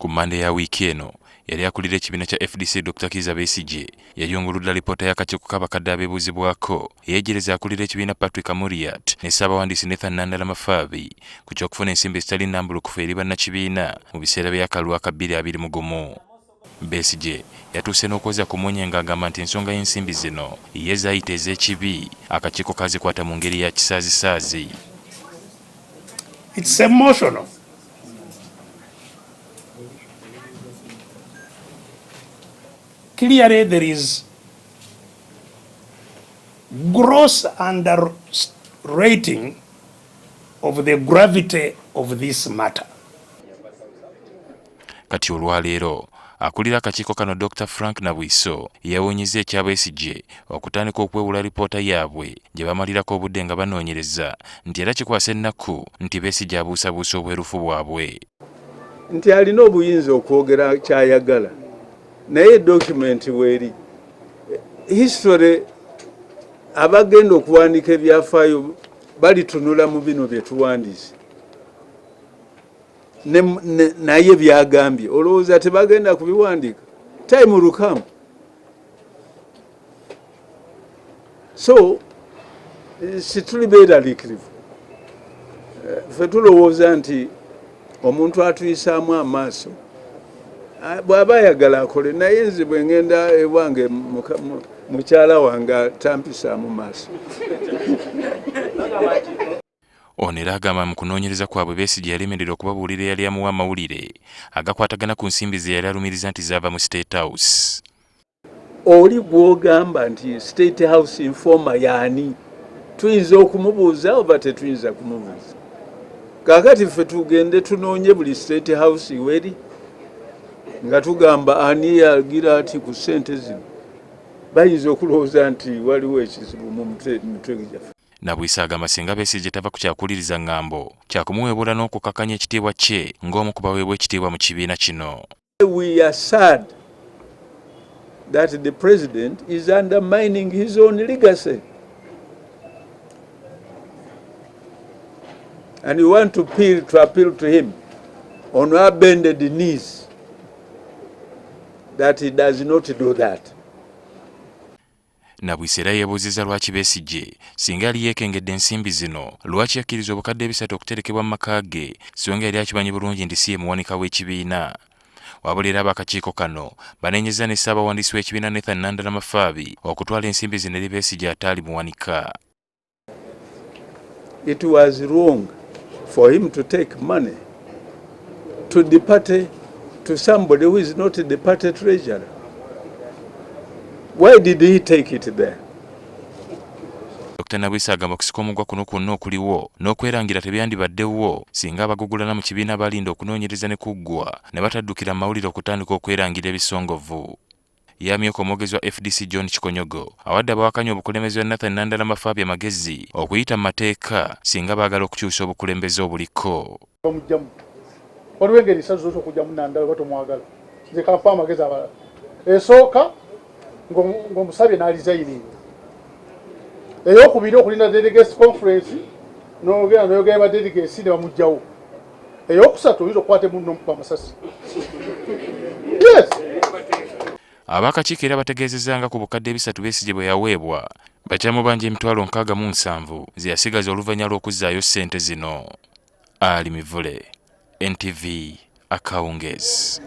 Ku Mande ya wiiki eno yali akulira ekibiina kya FDC Dr. Kizza Besigye yajunguludde alipoota y'akakiiko k'abakadde abeebuuzibwako eyeejereza akulira ekibiina Patrick Amuriat ne ssaabawandiisi Nathan Nandala Mafaabi ku ky'okufuna ensimbi ezitali nnambulukufu eri bannakibiina mu biseera by'akalulu aka 2021. Besigye yatuuse n'okwoza ku munye ng'agamba nti ensonga y'ensimbi zino ye zaayita ez'ekibi akakiiko kazikwata mu ngeri ya kisaazisaazi. It's emotional. Clearly, there is gross underrating of the gravity of this matter. Kati olwaleero akulira akakiiko kano Dr. Frank Nabwiso yawonyezza ekya Besigye okutandika okwewula alipoota yaabwe gye bamalirako obudde nga banoonyereza nti era kikwasa ennaku nti Besigye abuusabuusa obwerufu bwabwe. Nti alina obuyinza okwogera ky'ayagala naye document weeri history abagenda okuwandiika ebyafaayo balitunula mu bino bye tuwandiise naye byagambye olowooza tebagenda kubiwandiika time will come. So situli beeraliikirivu ffe tulowooza nti omuntu atuyisaamu amaaso bw'aba ayagala akole naye nze bwe ngenda ewange mukyala wange tampisaamu maaso. Ono era agamba mu kunoonyereza kwabwe Besigye yalemererwa okubabuulira eyali amuwa amawulire agakwatagana ku nsimbi ze yali alumiriza nti zaava mu State House. Oli gw'ogamba nti State House informa yaani tuyinza okumubuuza oba tetuyinza kumubuuza? Kaakati ffe tugende tunoonye buli State House weri nga tugamba ani yagira ati ku ssente zino bayinza okulowooza nti waliwo ekizibu mu mutwe gyaffe. Nabwiso agamba singa Besigye tava ku kyakuliriza ŋŋambo kyakumuweebula n'okukakanya ekitiibwa kye ng'omu ku baweebwa ekitiibwa mu kibiina kino. We are sad that the president is undermining his own legacy. And we want to appeal to him on our bended knees that he does not do that. Nabwiso era yeebuuzizza lwaki Besigye singa yali yeekengedde ensimbi zino lwaki yakkiriza obukadde 3 okuterekebwa mu maka ge so nga yali akimanyi bulungi nti si ye muwanika w'ekibiina. Wabula era ab'akakiiko kano baneenyezza ne ssaabawandiisi w'ekibiina Nathan Nandala Mafaabi okutwala ensimbi zino eri Besigye ataali muwanika. It was wrong for him to take money to the party to somebody who is not the party treasurer. Why did he take it there? Dr. Nabwiso agamba okusika omugwa kuno kwonna okuliwo n'okwerangira tebyandibaddewo singa abagugulana mu kibiina balinda okunoonyereza ne kuggwa ne bataddukira mu mawulire okutandika okwerangira ebisongovu. Yamyeko omwogezi wa FDC John Kikonyogo awadde abawakanya obukulembeze wa Nathan Nandala Mafaabi amagezi okuyita mu mateeka singa baagala okukyusa obukulembeze obuliko. Waliwo engeri ssatu z'okujja mu Nandala oba tomwagala. Nze kampa amagezi abalala. Esooka ng'omusabye n'alizayiniinga. Ey'okubiri okulinda delegates conference n'oyogera ba delegates ne bamuggyawo. Ey'okusatu oyinza okukwata emundu n'omukuba amasasi. Yes. Ab'akakiiko era bategeezezanga ku bukadde 3 Besigye bwe yaweebwa bakyamu bangi 67,000 ze yasigaza oluvannyuma lw'okuzzaayo ssente zino. Ali Mivule, NTV, Akawungeezi.